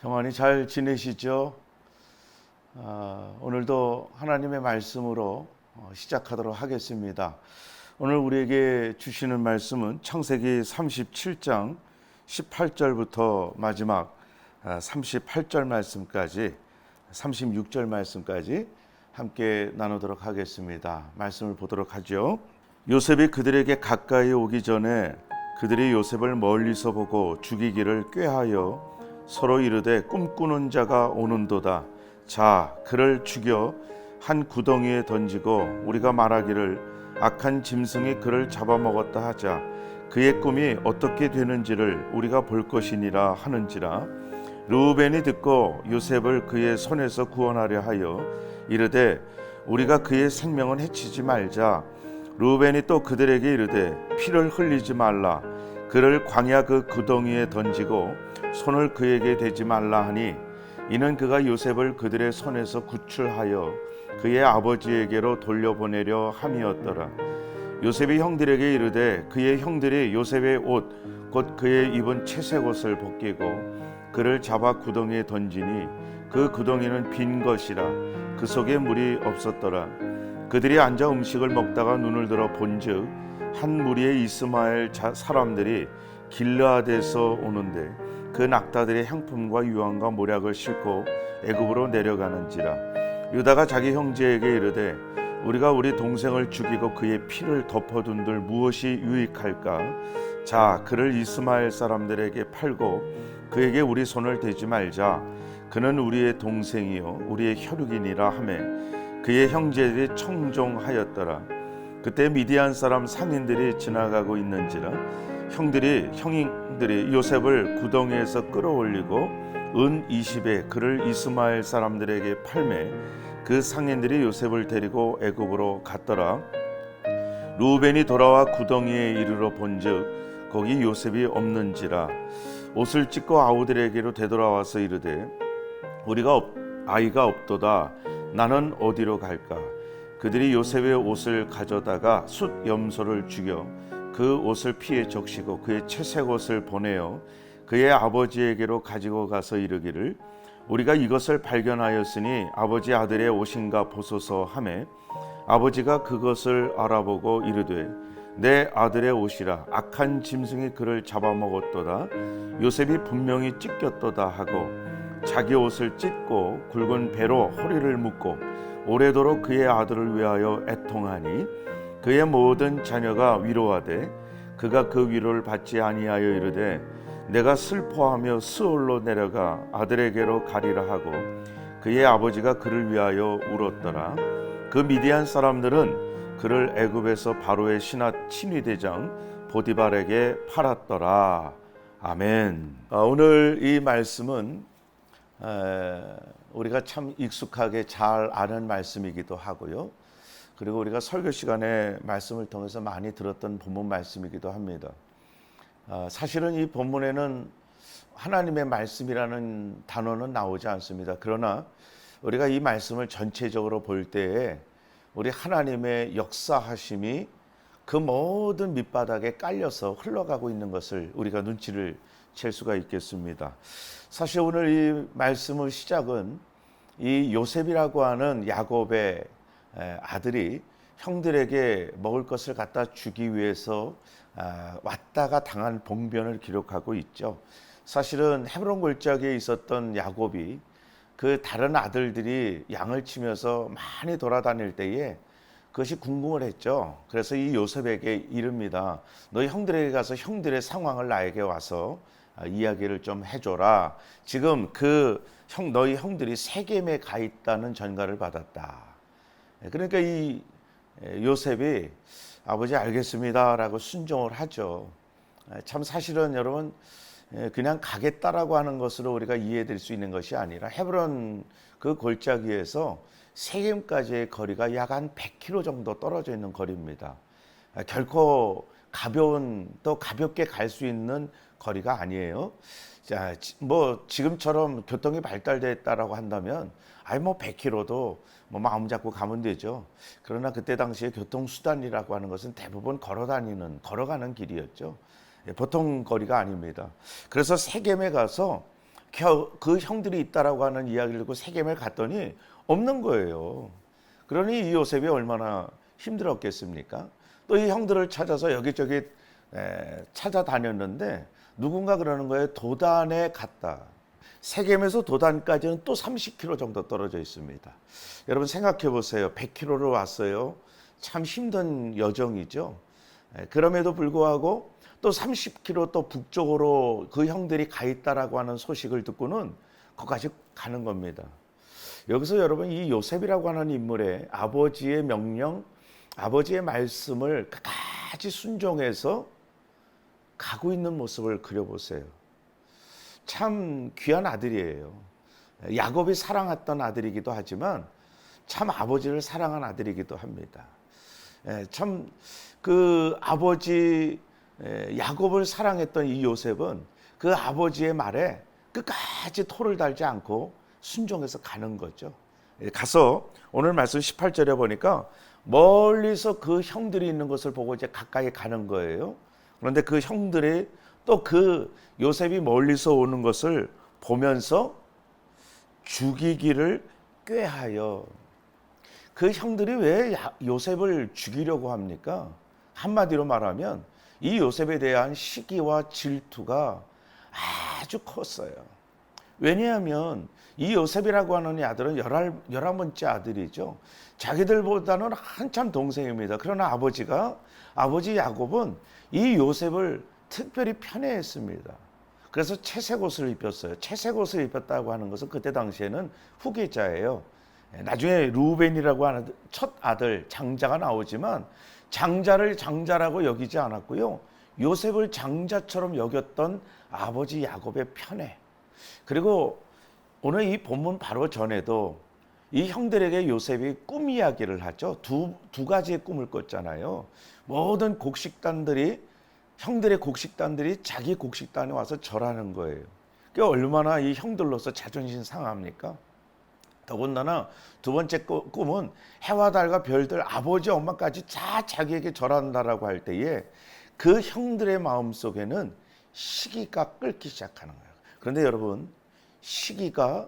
평안히 잘 지내시죠? 오늘도 하나님의 말씀으로 시작하도록 하겠습니다. 오늘 우리에게 주시는 말씀은 창세기 37장 18절부터 마지막 38절 말씀까지 36절 말씀까지 함께 나누도록 하겠습니다. 말씀을 보도록 하죠. 요셉이 그들에게 가까이 오기 전에 그들이 요셉을 멀리서 보고 죽이기를 꾀하여 서로 이르되 꿈꾸는 자가 오는도다. 자, 그를 죽여 한 구덩이에 던지고 우리가 말하기를 악한 짐승이 그를 잡아먹었다 하자. 그의 꿈이 어떻게 되는지를 우리가 볼 것이니라 하는지라. 르우벤이 듣고 요셉을 그의 손에서 구원하려 하여 이르되 우리가 그의 생명은 해치지 말자. 르우벤이 또 그들에게 이르되 피를 흘리지 말라. 그를 광야 그 구덩이에 던지고 손을 그에게 대지 말라 하니 이는 그가 요셉을 그들의 손에서 구출하여 그의 아버지에게로 돌려보내려 함이었더라. 요셉이 형들에게 이르되 그의 형들이 요셉의 옷 곧 그의 입은 채색 옷을 벗기고 그를 잡아 구덩이에 던지니 그 구덩이는 빈 것이라 그 속에 물이 없었더라. 그들이 앉아 음식을 먹다가 눈을 들어 본즉 한 무리의 이스마엘 사람들이 길르앗에서 오는데 그 낙타들의 향품과 유황과 모략을 싣고 애굽으로 내려가는지라. 유다가 자기 형제에게 이르되 우리가 우리 동생을 죽이고 그의 피를 덮어둔들 무엇이 유익할까? 자, 그를 이스마엘 사람들에게 팔고 그에게 우리 손을 대지 말자. 그는 우리의 동생이요 우리의 혈육이니라 하매 그의 형제들이 청종하였더라. 그때 미디안 사람 상인들이 지나가고 있는지라 형들이 요셉을 구덩이에서 끌어올리고 은 20에 그를 이스마엘 사람들에게 팔매 그 상인들이 요셉을 데리고 애굽으로 갔더라. 르우벤이 돌아와 구덩이에 이르러 본즉 거기 요셉이 없는지라. 옷을 찢고 아우들에게로 되돌아와서 이르되 우리가 아이가 없도다. 나는 어디로 갈까? 그들이 요셉의 옷을 가져다가 숫 염소를 죽여 그 옷을 피에 적시고 그의 채색 옷을 보내어 그의 아버지에게로 가지고 가서 이르기를 우리가 이것을 발견하였으니 아버지 아들의 옷인가 보소서 하매 아버지가 그것을 알아보고 이르되 내 아들의 옷이라 악한 짐승이 그를 잡아먹었도다. 요셉이 분명히 찢겼도다 하고 자기 옷을 찢고 굵은 배로 허리를 묶고 오래도록 그의 아들을 위하여 애통하니 그의 모든 자녀가 위로하되 그가 그 위로를 받지 아니하여 이르되 내가 슬퍼하며 스올로 내려가 아들에게로 가리라 하고 그의 아버지가 그를 위하여 울었더라. 그 미디안 사람들은 그를 애굽에서 바로의 친위대장 보디발에게 팔았더라. 아멘. 오늘 이 말씀은 우리가 참 익숙하게 잘 아는 말씀이기도 하고요. 그리고 우리가 설교 시간에 말씀을 통해서 많이 들었던 본문 말씀이기도 합니다. 사실은 이 본문에는 하나님의 말씀이라는 단어는 나오지 않습니다. 그러나 우리가 이 말씀을 전체적으로 볼 때에 우리 하나님의 역사하심이 그 모든 밑바닥에 깔려서 흘러가고 있는 것을 우리가 눈치를 챌 수가 있겠습니다. 사실 오늘 이 말씀의 시작은 이 요셉이라고 하는 야곱의 아들이 형들에게 먹을 것을 갖다 주기 위해서 왔다가 당한 봉변을 기록하고 있죠. 사실은 헤브론 골짜기에 있었던 야곱이 그 다른 아들들이 양을 치면서 많이 돌아다닐 때에 그것이 궁금을 했죠. 그래서 이 요셉에게 이릅니다. 너희 형들에게 가서 형들의 상황을 나에게 와서 이야기를 좀 해줘라. 지금 너희 형들이 세겜에 가 있다는 전가를 받았다. 그러니까 이 요셉이 아버지 알겠습니다라고 순종을 하죠. 참 사실은 여러분 그냥 가겠다라고 하는 것으로 우리가 이해될 수 있는 것이 아니라 헤브론 그 골짜기에서 세겜까지의 거리가 약 한 100km 정도 떨어져 있는 거리입니다. 결코 또 가볍게 갈 수 있는 거리가 아니에요. 자, 뭐 지금처럼 교통이 발달됐다라고 한다면 100km도 마음 잡고 가면 되죠. 그러나 그때 당시에 교통수단이라고 하는 것은 대부분 걸어가는 길이었죠. 보통 거리가 아닙니다. 그래서 세겜에 가서 그 형들이 있다라고 하는 이야기를 듣고 세겜에 갔더니 없는 거예요. 그러니 이 요셉이 얼마나 힘들었겠습니까? 또 이 형들을 찾아서 여기저기 찾아다녔는데 누군가 그러는 거예요. 도단에 갔다. 세겜에서 도단까지는 또 30km 정도 떨어져 있습니다. 여러분 생각해 보세요. 100km를 왔어요. 참 힘든 여정이죠. 그럼에도 불구하고 또 30km 또 북쪽으로 그 형들이 가 있다라고 하는 소식을 듣고는 거기까지 가는 겁니다. 여기서 여러분 이 요셉이라고 하는 인물의 아버지의 명령, 아버지의 말씀을 끝까지 순종해서 가고 있는 모습을 그려보세요. 참 귀한 아들이에요. 야곱이 사랑했던 아들이기도 하지만 참 아버지를 사랑한 아들이기도 합니다. 참 그 아버지 야곱을 사랑했던 이 요셉은 그 아버지의 말에 끝까지 토를 달지 않고 순종해서 가는 거죠. 가서 오늘 말씀 18절에 보니까 멀리서 그 형들이 있는 것을 보고 이제 가까이 가는 거예요. 그런데 그 형들이 또 그 요셉이 멀리서 오는 것을 보면서 죽이기를 꾀하여. 그 형들이 왜 요셉을 죽이려고 합니까? 한마디로 말하면 이 요셉에 대한 시기와 질투가 아주 컸어요. 왜냐하면 이 요셉이라고 하는 이 아들은 11번째 아들이죠. 자기들보다는 한참 동생입니다. 그러나 아버지 야곱은 이 요셉을 특별히 편애했습니다. 그래서 채색 옷을 입혔어요. 채색 옷을 입혔다고 하는 것은 그때 당시에는 후계자예요. 나중에 루벤이라고 하는 첫 아들 장자가 나오지만 장자를 장자라고 여기지 않았고요. 요셉을 장자처럼 여겼던 아버지 야곱의 편애. 그리고 오늘 이 본문 바로 전에도 이 형들에게 요셉이 꿈 이야기를 하죠. 두 가지의 꿈을 꿨잖아요. 모든 형들의 곡식단들이 자기 곡식단에 와서 절하는 거예요. 그게 얼마나 이 형들로서 자존심 상합니까? 더군다나 두 번째 꿈은 해와 달과 별들 아버지 엄마까지 다 자기에게 절한다라고 할 때에 그 형들의 마음속에는 시기가 끓기 시작하는 거예요. 그런데 여러분 시기가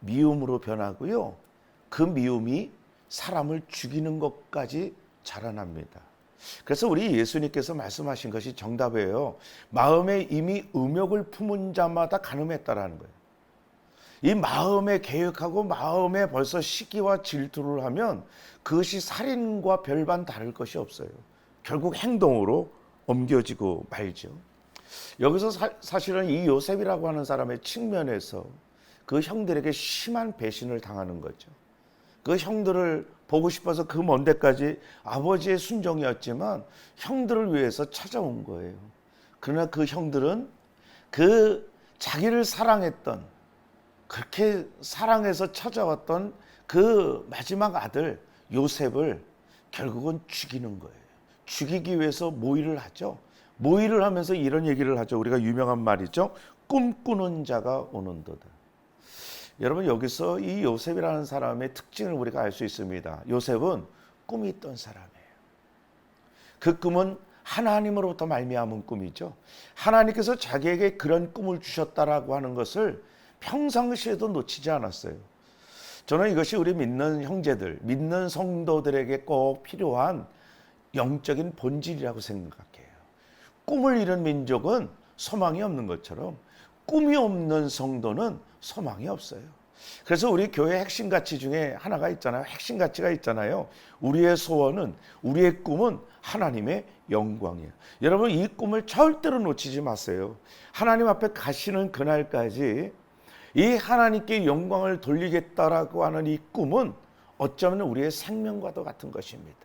미움으로 변하고요. 그 미움이 사람을 죽이는 것까지 자라납니다. 그래서 우리 예수님께서 말씀하신 것이 정답이에요. 마음에 이미 음욕을 품은 자마다 간음했다라는 거예요. 이 마음에 계획하고 마음에 벌써 시기와 질투를 하면 그것이 살인과 별반 다를 것이 없어요. 결국 행동으로 옮겨지고 말죠. 여기서 사실은 이 요셉이라고 하는 사람의 측면에서 그 형들에게 심한 배신을 당하는 거죠. 그 형들을 보고 싶어서 그 먼 데까지 아버지의 순종이었지만 형들을 위해서 찾아온 거예요. 그러나 그 형들은 그 자기를 사랑했던, 그렇게 사랑해서 찾아왔던 그 마지막 아들 요셉을 결국은 죽이는 거예요. 죽이기 위해서 모의를 하죠. 모의를 하면서 이런 얘기를 하죠. 우리가 유명한 말이죠. 꿈꾸는 자가 오는도다. 여러분 여기서 이 요셉이라는 사람의 특징을 우리가 알 수 있습니다. 요셉은 꿈이 있던 사람이에요. 그 꿈은 하나님으로부터 말미암은 꿈이죠. 하나님께서 자기에게 그런 꿈을 주셨다라고 하는 것을 평상시에도 놓치지 않았어요. 저는 이것이 우리 믿는 형제들, 믿는 성도들에게 꼭 필요한 영적인 본질이라고 생각해요. 꿈을 잃은 민족은 소망이 없는 것처럼 꿈이 없는 성도는 소망이 없어요. 그래서 우리 교회 핵심 가치 중에 하나가 있잖아요. 핵심 가치가 있잖아요. 우리의 소원은, 우리의 꿈은 하나님의 영광이에요. 여러분 이 꿈을 절대로 놓치지 마세요. 하나님 앞에 가시는 그날까지 이 하나님께 영광을 돌리겠다라고 하는 이 꿈은 어쩌면 우리의 생명과도 같은 것입니다.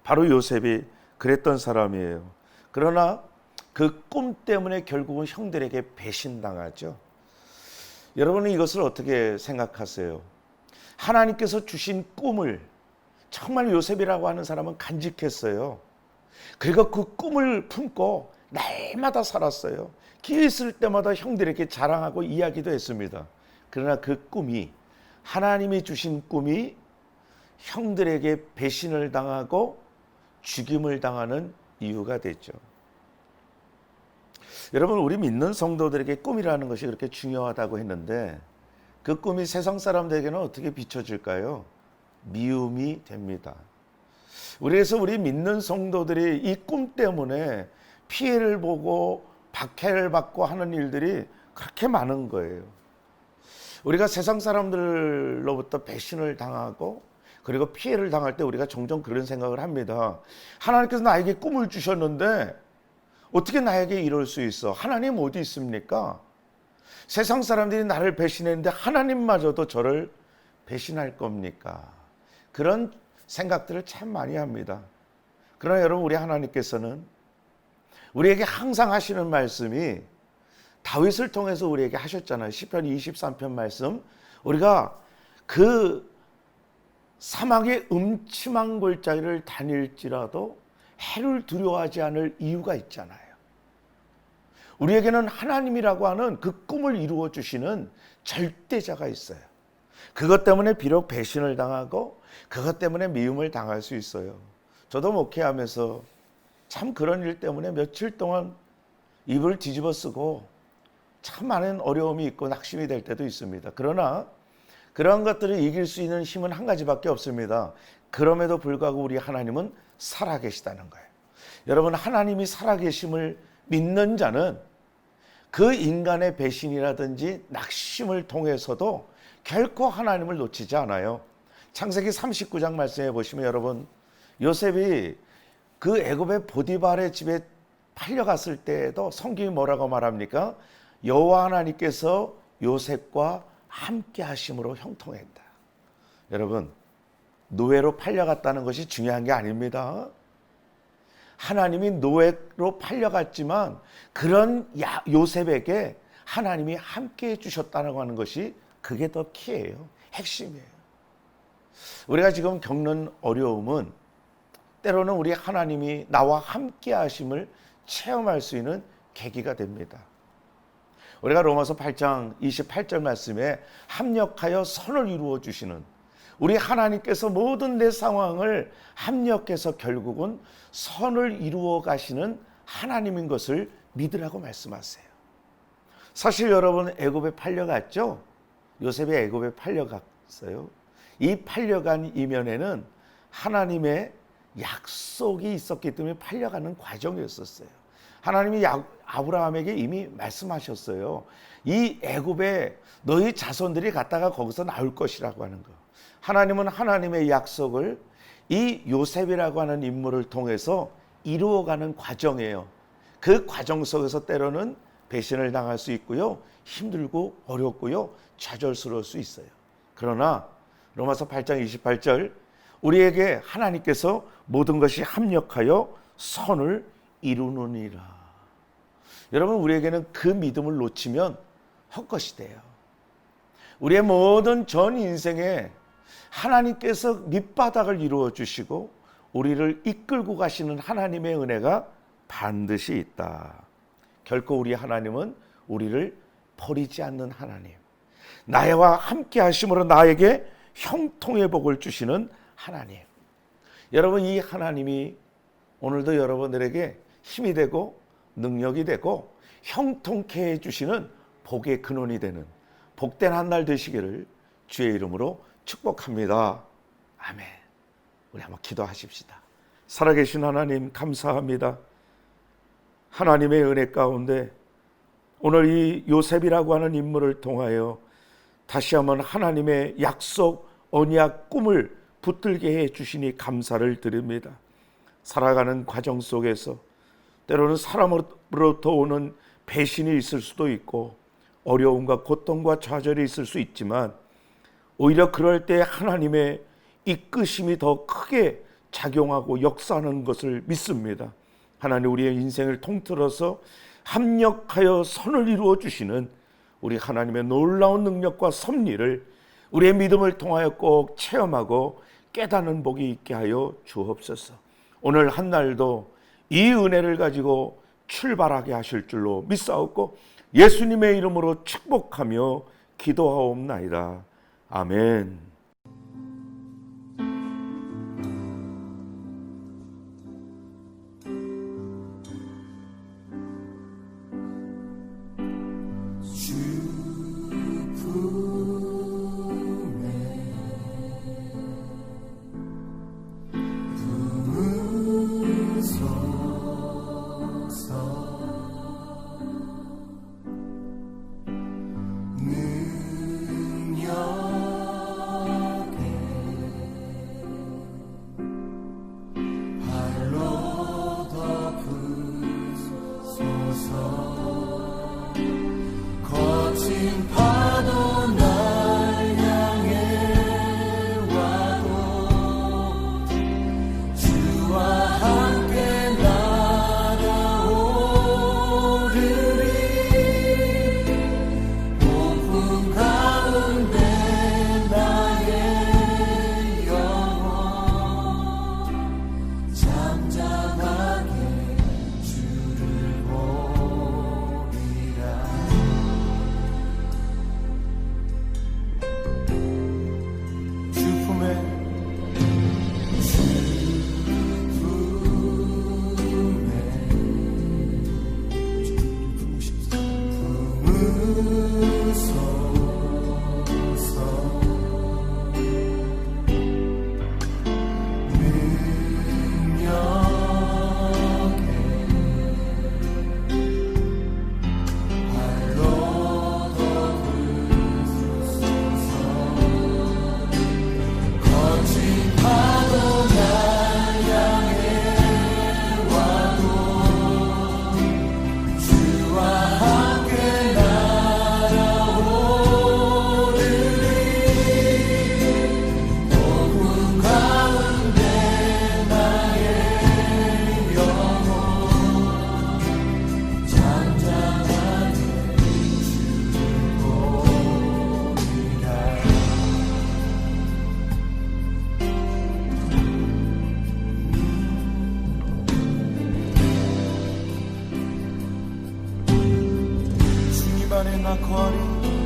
바로 요셉이 그랬던 사람이에요. 그러나 그 꿈 때문에 결국은 형들에게 배신당하죠. 여러분은 이것을 어떻게 생각하세요? 하나님께서 주신 꿈을 정말 요셉이라고 하는 사람은 간직했어요. 그리고 그 꿈을 품고 날마다 살았어요. 기회 있을 때마다 형들에게 자랑하고 이야기도 했습니다. 그러나 그 꿈이, 하나님이 주신 꿈이 형들에게 배신을 당하고 죽임을 당하는 이유가 됐죠. 여러분, 우리 믿는 성도들에게 꿈이라는 것이 그렇게 중요하다고 했는데 그 꿈이 세상 사람들에게는 어떻게 비춰질까요? 미움이 됩니다. 그래서 우리 믿는 성도들이 이 꿈 때문에 피해를 보고 박해를 받고 하는 일들이 그렇게 많은 거예요. 우리가 세상 사람들로부터 배신을 당하고 그리고 피해를 당할 때 우리가 종종 그런 생각을 합니다. 하나님께서 나에게 꿈을 주셨는데 어떻게 나에게 이럴 수 있어? 하나님 어디 있습니까? 세상 사람들이 나를 배신했는데 하나님마저도 저를 배신할 겁니까? 그런 생각들을 참 많이 합니다. 그러나 여러분, 우리 하나님께서는 우리에게 항상 하시는 말씀이 다윗을 통해서 우리에게 하셨잖아요. 시편 23편 말씀. 우리가 그 사막의 음침한 골짜기를 다닐지라도 해를 두려워하지 않을 이유가 있잖아요. 우리에게는 하나님이라고 하는 그 꿈을 이루어 주시는 절대자가 있어요. 그것 때문에 비록 배신을 당하고 그것 때문에 미움을 당할 수 있어요. 저도 목회하면서 참 그런 일 때문에 며칠 동안 입을 뒤집어 쓰고 참 많은 어려움이 있고 낙심이 될 때도 있습니다. 그러나 그러한 것들을 이길 수 있는 힘은 한 가지밖에 없습니다. 그럼에도 불구하고 우리 하나님은 살아계시다는 거예요. 여러분, 하나님이 살아계심을 믿는 자는 그 인간의 배신이라든지 낙심을 통해서도 결코 하나님을 놓치지 않아요. 창세기 39장 말씀해 보시면 여러분, 요셉이 그 애굽의 보디발의 집에 팔려갔을 때에도 성경이 뭐라고 말합니까? 여호와 하나님께서 요셉과 함께 하심으로 형통했다. 여러분, 노예로 팔려갔다는 것이 중요한 게 아닙니다. 하나님이 노예로 팔려갔지만 그런 요셉에게 하나님이 함께 해주셨다고 하는 것이 그게 더 키예요. 핵심이에요. 우리가 지금 겪는 어려움은 때로는 우리 하나님이 나와 함께 하심을 체험할 수 있는 계기가 됩니다. 우리가 로마서 8장 28절 말씀에 합력하여 선을 이루어 주시는 우리 하나님께서 모든 내 상황을 합력해서 결국은 선을 이루어 가시는 하나님인 것을 믿으라고 말씀하세요. 사실 여러분, 애굽에 팔려갔죠? 요셉이 애굽에 팔려갔어요. 이 팔려간 이면에는 하나님의 약속이 있었기 때문에 팔려가는 과정이었어요. 하나님이 아브라함에게 이미 말씀하셨어요. 이 애굽에 너희 자손들이 갔다가 거기서 나올 것이라고 하는 거. 하나님은 하나님의 약속을 이 요셉이라고 하는 인물을 통해서 이루어가는 과정이에요. 그 과정 속에서 때로는 배신을 당할 수 있고요. 힘들고 어렵고요. 좌절스러울 수 있어요. 그러나 로마서 8장 28절 우리에게 하나님께서 모든 것이 합력하여 선을 이루느니라. 여러분, 우리에게는 그 믿음을 놓치면 헛것이 돼요. 우리의 모든 전 인생에 하나님께서 밑바닥을 이루어 주시고 우리를 이끌고 가시는 하나님의 은혜가 반드시 있다. 결코 우리 하나님은 우리를 버리지 않는 하나님, 나와 함께 하심으로 나에게 형통의 복을 주시는 하나님. 여러분, 이 하나님이 오늘도 여러분들에게 힘이 되고 능력이 되고 형통케 해주시는 복의 근원이 되는 복된 한 날 되시기를 주의 이름으로 축복합니다. 아멘. 우리 한번 기도하십시다. 살아계신 하나님, 감사합니다. 하나님의 은혜 가운데 오늘 이 요셉이라고 하는 인물을 통하여 다시 한번 하나님의 약속, 언약, 꿈을 붙들게 해주시니 감사를 드립니다. 살아가는 과정 속에서 때로는 사람으로부터 오는 배신이 있을 수도 있고 어려움과 고통과 좌절이 있을 수 있지만 오히려 그럴 때 하나님의 이끄심이 더 크게 작용하고 역사하는 것을 믿습니다. 하나님, 우리의 인생을 통틀어서 합력하여 선을 이루어 주시는 우리 하나님의 놀라운 능력과 섭리를 우리의 믿음을 통하여 꼭 체험하고 깨닫는 복이 있게 하여 주옵소서. 오늘 한 날도 이 은혜를 가지고 출발하게 하실 줄로 믿사옵고 예수님의 이름으로 축복하며 기도하옵나이다. 아멘. running according